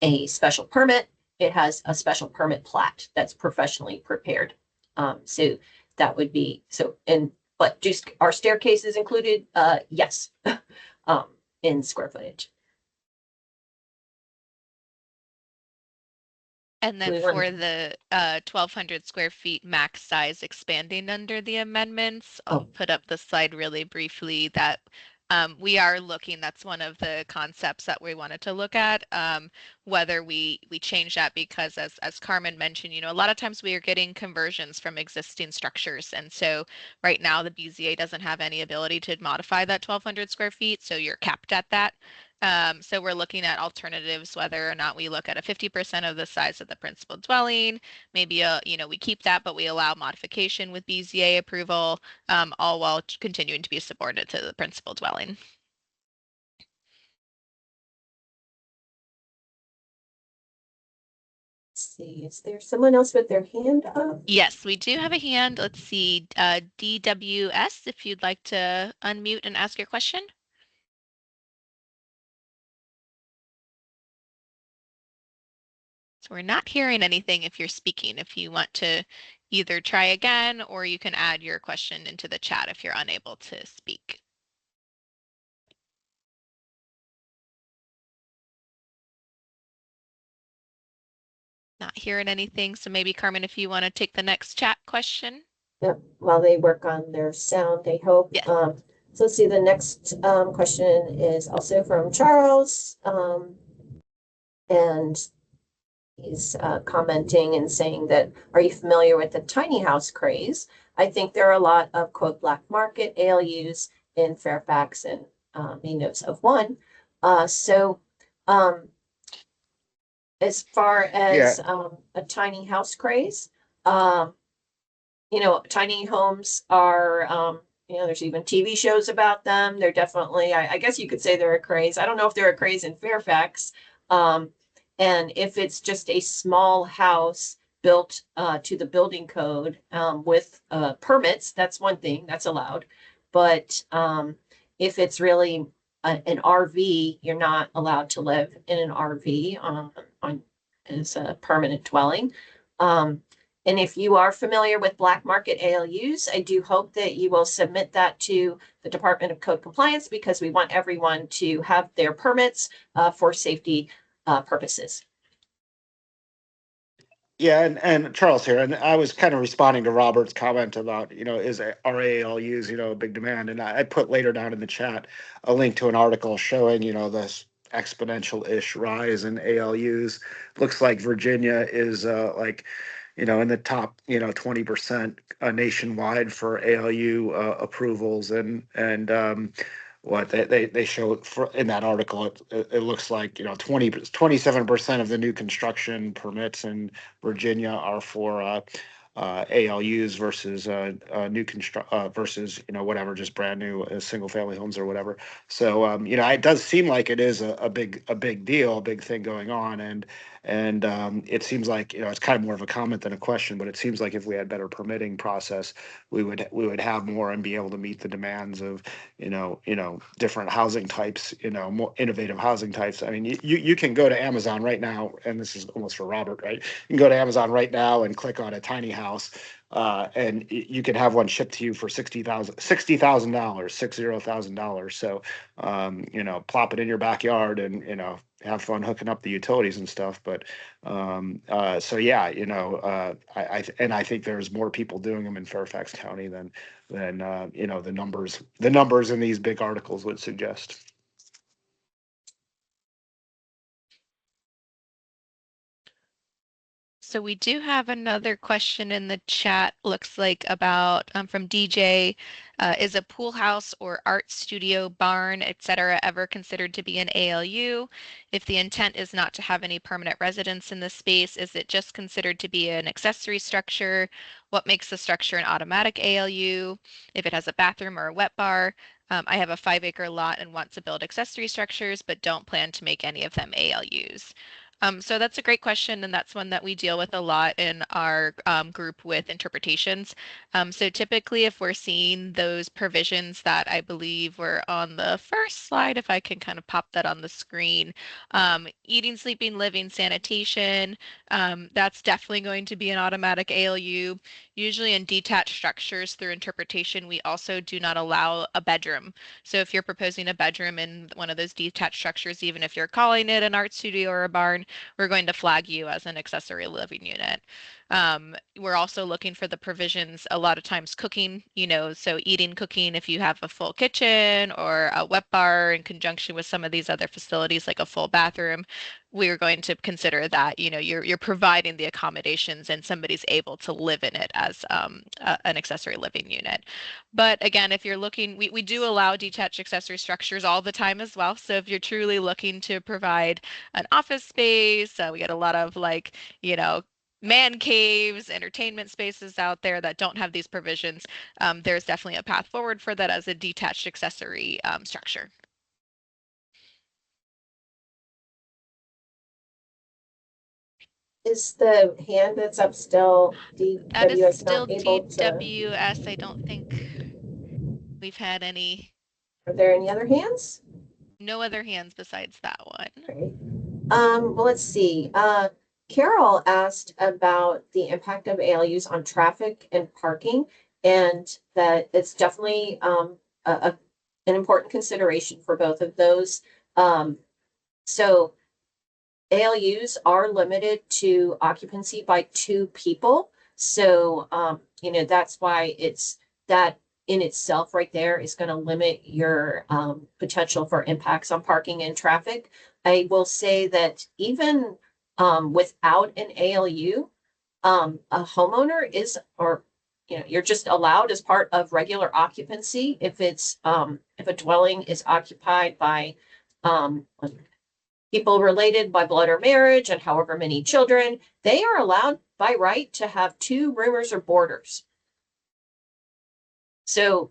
a special permit, it has a special permit plat that's professionally prepared. So that would be but are staircases included? Yes, in square footage. And then We were- for the 1,200 square feet max size expanding under the amendments, I'll put up the slide really briefly that we are looking, that's one of the concepts that we wanted to look at, whether we change that because as Carmen mentioned, a lot of times we are getting conversions from existing structures. And so right now the BZA doesn't have any ability to modify that 1,200 square feet. So you're capped at that. So we're looking at alternatives, whether or not we look at a 50% of the size of the principal dwelling, maybe we keep that, but we allow modification with BZA approval, all while continuing to be subordinate to the principal dwelling. Let's see, is there someone else with their hand up? Yes, we do have a hand. Let's see, DWS, if you'd like to unmute and ask your question. So we're not hearing anything if you're speaking. If you want to either try again, or you can add your question into the chat if you're unable to speak. Not hearing anything. So maybe Carmen, if you want to take the next chat question. Yep, while they work on their sound, they hope. Yes. So let's see, the next question is also from Charles. And he's commenting and saying that, are you familiar with the tiny house craze? I think there are a lot of, quote, black market ALUs in Fairfax, and he knows of one. As far as a tiny house craze, tiny homes are, there's even TV shows about them. They're definitely, I guess you could say they're a craze. I don't know if they're a craze in Fairfax. And if it's just a small house built to the building code with permits, that's one thing that's allowed. But if it's really an RV, you're not allowed to live in an RV as a permanent dwelling. And if you are familiar with black market ALUs, I do hope that you will submit that to the Department of Code Compliance, because we want everyone to have their permits for safety purposes. Yeah, and Charles here, and I was kind of responding to Robert's comment about, is RALUs, a big demand, and I put later down in the chat a link to an article showing, this exponential-ish rise in ALUs. Looks like Virginia is in the top, 20% nationwide for ALU approvals, and what they show in that article, it looks like 27% of the new construction permits in Virginia are for ALUs versus new construct versus whatever, just brand new single family homes or whatever. So it does seem like it is a big deal, a big thing going on, and it seems like it's kind of more of a comment than a question, but it seems like if we had better permitting process, we would have more and be able to meet the demands of different housing types, more innovative housing types. I mean, you can go to Amazon right now, and this is almost for Robert, right? You can go to Amazon right now and click on a tiny house, and you can have one shipped to you for $60,000. So, plop it in your backyard and have fun hooking up the utilities and stuff. But so yeah, I think there's more people doing them in Fairfax County than the numbers in these big articles would suggest. So we do have another question in the chat, looks like about from DJ. Is a pool house or art studio, barn, etc. ever considered to be an ALU? If the intent is not to have any permanent residence in the space, is it just considered to be an accessory structure? What makes the structure an automatic ALU? If it has a bathroom or a wet bar? I have a 5-acre lot and want to build accessory structures, but don't plan to make any of them ALUs. So that's a great question, and that's one that we deal with a lot in our group with interpretations. So typically, if we're seeing those provisions that I believe were on the first slide, if I can kind of pop that on the screen, eating, sleeping, living, sanitation, that's definitely going to be an automatic ALU. Usually in detached structures through interpretation, we also do not allow a bedroom. So if you're proposing a bedroom in one of those detached structures, even if you're calling it an art studio or a barn, we're going to flag you as an accessory living unit. We're also looking for the provisions a lot of times cooking, so eating, cooking, if you have a full kitchen or a wet bar in conjunction with some of these other facilities like a full bathroom, we're going to consider that, you're providing the accommodations and somebody's able to live in it as an accessory living unit. But again, if you're looking, we do allow detached accessory structures all the time as well. So if you're truly looking to provide an office space, we get a lot of man caves, entertainment spaces out there that don't have these provisions. There's definitely a path forward for that as a detached accessory structure. Is the hand that's up still That is DWS still not able to? DWS. I don't think we've had Are there any other hands? no other hands besides that one. Great. Well, let's see. Carol asked about the impact of ALUs on traffic and parking, and that it's definitely an important consideration for both of those. So ALUs are limited to occupancy by 2 people. So, that's why that in itself right there is going to limit your potential for impacts on parking and traffic. I will say that even without an ALU, a homeowner is, or you're just allowed as part of regular occupancy if it's if a dwelling is occupied by people related by blood or marriage and however many children, they are allowed by right to have 2 roomers or boarders. So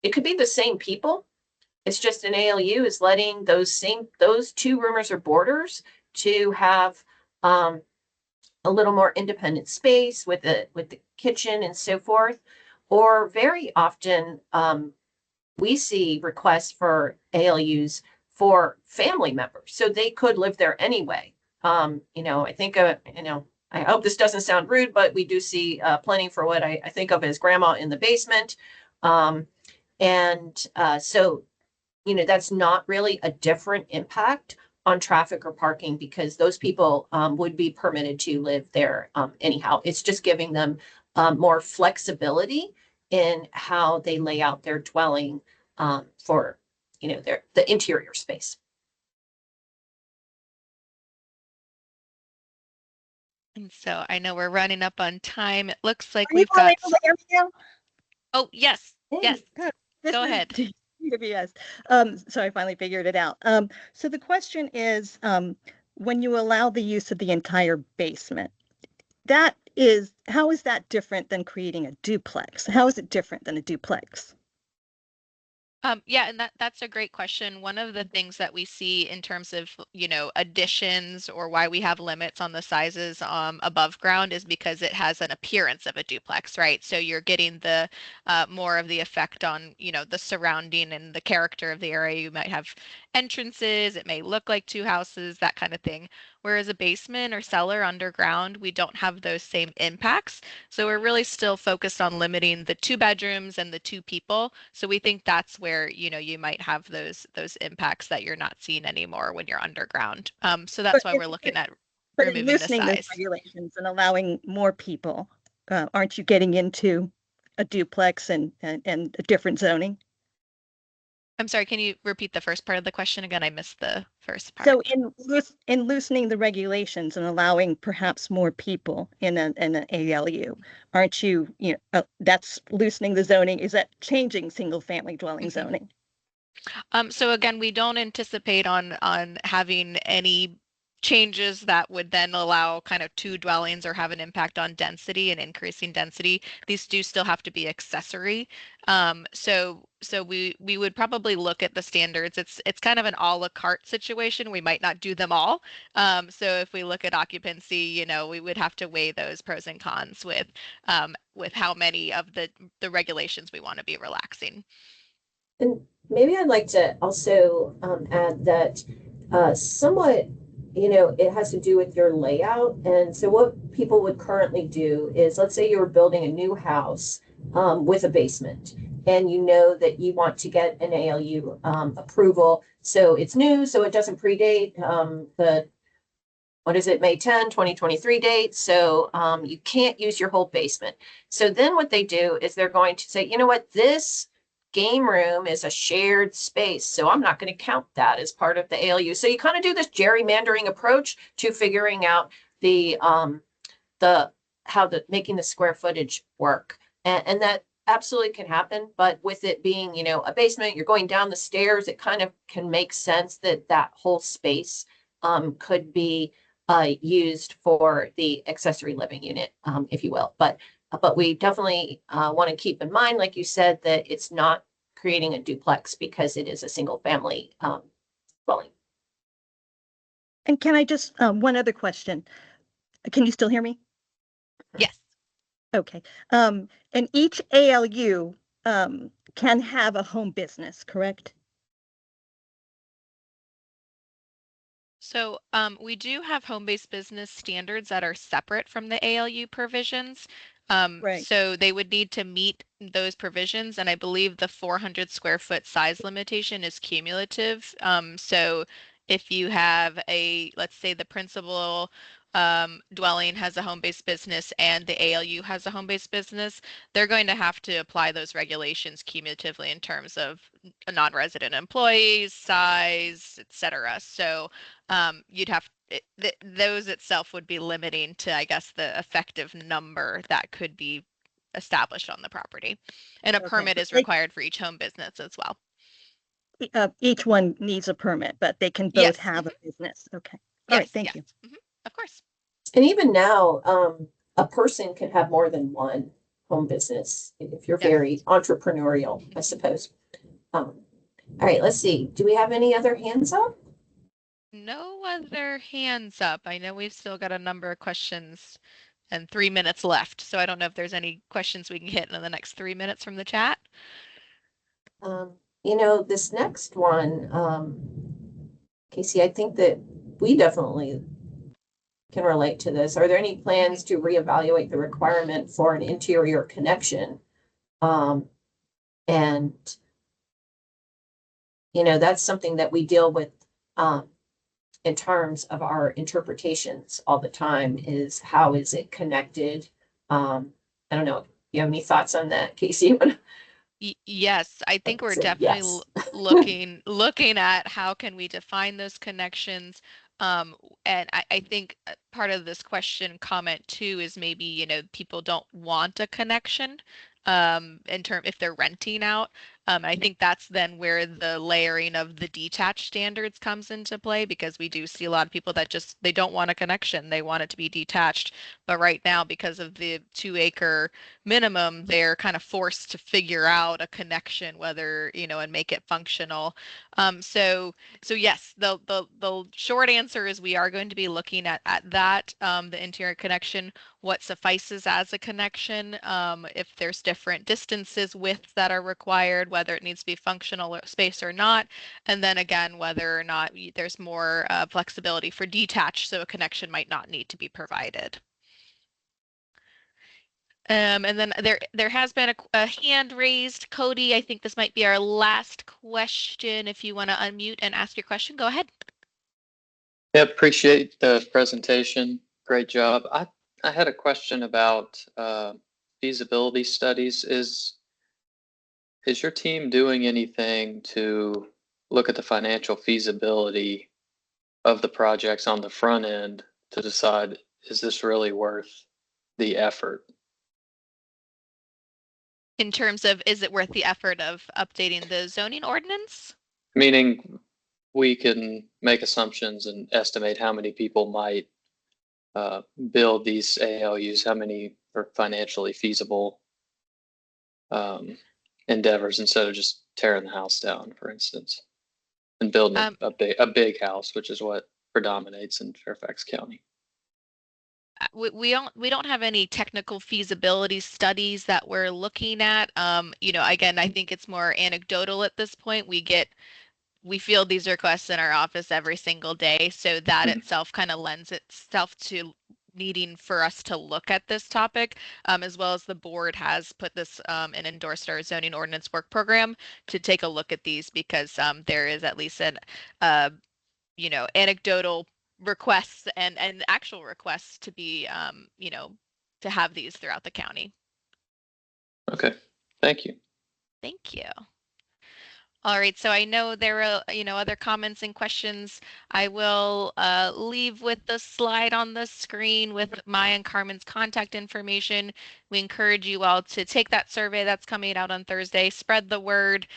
it could be the same people. It's just an ALU is letting those 2 roomers or boarders to have a little more independent space with the kitchen and so forth. Or very often we see requests for ALUs for family members, so they could live there anyway. I think I hope this doesn't sound rude, but we do see plenty for what I think of as grandma in the basement. So that's not really a different impact on traffic or parking because those people would be permitted to live there anyhow. It's just giving them more flexibility in how they lay out their dwelling for the interior space. And so I know we're running up on time. It looks like Are you we've all got. able to hear me now? Oh, yes. Yes. Good. Go ahead. TWS. So I finally figured it out. So the question is, when you allow the use of the entire basement, how is that different than creating a duplex? How is it different than a duplex? Yeah, and that's a great question. One of the things that we see in terms of, additions or why we have limits on the sizes above ground is because it has an appearance of a duplex, right? So you're getting the more of the effect on, the surrounding and the character of the area. You might have entrances, it may look like 2 houses, that kind of thing. Whereas a basement or cellar underground, we don't have those same impacts. So we're really still focused on limiting the 2 bedrooms and the 2 people. So we think that's where, you might have those impacts that you're not seeing anymore when you're underground. So that's why we're looking at removing the loosening those size. regulations and allowing more people, aren't you getting into a duplex and a different zoning? I'm sorry, can you repeat the first part of the question again? I missed the first part. So in loosening the regulations and allowing perhaps more people in an ALU, aren't you, that's loosening the zoning? Is that changing single family dwelling zoning? So again, we don't anticipate on having any changes that would then allow kind of 2 dwellings or have an impact on density and increasing density, these do still have to be accessory. So we would probably look at the standards. It's kind of an a la carte situation. We might not do them all. So if we look at occupancy, you know, we would have to weigh those pros and cons with how many of the regulations we want to be relaxing. And maybe I'd like to also add that somewhat, you know, it has to do with your layout. And so what people would currently do is, let's say you're building a new house with a basement, and you know that you want to get an ALU approval. So it's new, so it doesn't predate the, what is it, May 10, 2023 date. So you can't use your whole basement. So then what they do is they're going to say, you know what, this game room is a shared space, so I'm not going to count that as part of the ALU. So you kind of do this gerrymandering approach to figuring out the how the making the square footage work, and that absolutely can happen. But with it being, you know, a basement, you're going down the stairs, it kind of can make sense that that whole space could be used for the accessory living unit, if you will. But we definitely want to keep in mind, like you said, that it's not creating a duplex because it is a single family dwelling. And can I just, one other question? Can you still hear me? Yes. Okay. And each ALU can have a home business, correct? So we do have home-based business standards that are separate from the ALU provisions. Right. So they would need to meet those provisions, and I believe the 400 square foot size limitation is cumulative. So if you have let's say the principal dwelling has a home-based business and the ALU has a home-based business, they're going to have to apply those regulations cumulatively in terms of non-resident employees, size, et cetera. So you'd have those itself would be limiting to, I guess, the effective number that could be established on the property. And a Okay. permit is required for each home business as well. Each one needs a permit, but they can both Yes. have a business. Okay. Yes, All right. Thank you. Of course. And even now, a person can have more than one home business if you're Yes. very entrepreneurial, I suppose. All right, let's see. Do we have any other hands up? No other hands up. I know we've still got a number of questions and 3 minutes left. So I don't know if there's any questions we can hit in the next 3 minutes from the chat. You know, this next one, Casey, I think that we definitely can relate to this. Are there any plans to reevaluate the requirement for an interior connection? And, you know, that's something that we deal with in terms of our interpretations all the time, is how is it connected? I don't know. You have any thoughts on that, Casey? Yes, I think we're So, definitely yes. looking at how can we define those connections. And I think part of this question comment too is maybe, you know, people don't want a connection if they're renting out. I think that's then where the layering of the detached standards comes into play, because we do see a lot of people that they don't want a connection. They want it to be detached. But right now, because of the 2-acre minimum, they're kind of forced to figure out a connection, whether, you know, and make it functional. So yes, the short answer is we are going to be looking at that, the interior connection, what suffices as a connection, if there's different distances, widths that are required, whether it needs to be functional space or not, and then again, whether or not there's more flexibility for detached, so a connection might not need to be provided. And then there has been a hand raised. Cody, I think this might be our last question. If you want to unmute and ask your question, go ahead. Yeah, appreciate the presentation. Great job. I had a question about feasibility studies. Is your team doing anything to look at the financial feasibility of the projects on the front end to decide, is this really worth the effort? In terms of, is it worth the effort of updating the zoning ordinance? Meaning, we can make assumptions and estimate how many people might build these ALUs, how many are financially feasible endeavors instead of just tearing the house down, for instance, and building a big house, which is what predominates in Fairfax County. We don't have any technical feasibility studies that we're looking at. Again, I think it's more anecdotal at this point. We field these requests in our office every single day, so that itself kind of lends itself to needing for us to look at this topic, as well as the board has put this and endorsed our zoning ordinance work program to take a look at these, because there is at least an anecdotal requests and actual requests to be to have these throughout the county. Okay, thank you. Thank you. All right, so I know there are, other comments and questions. I will leave with the slide on the screen with my and Carmen's contact information. We encourage you all to take that survey that's coming out on Thursday, spread the word.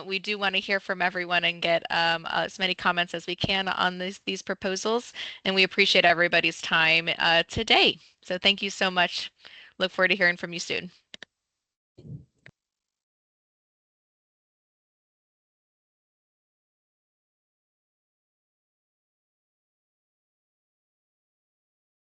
We do want to hear from everyone and get as many comments as we can on these proposals, and we appreciate everybody's time today. So thank you so much. Look forward to hearing from you soon.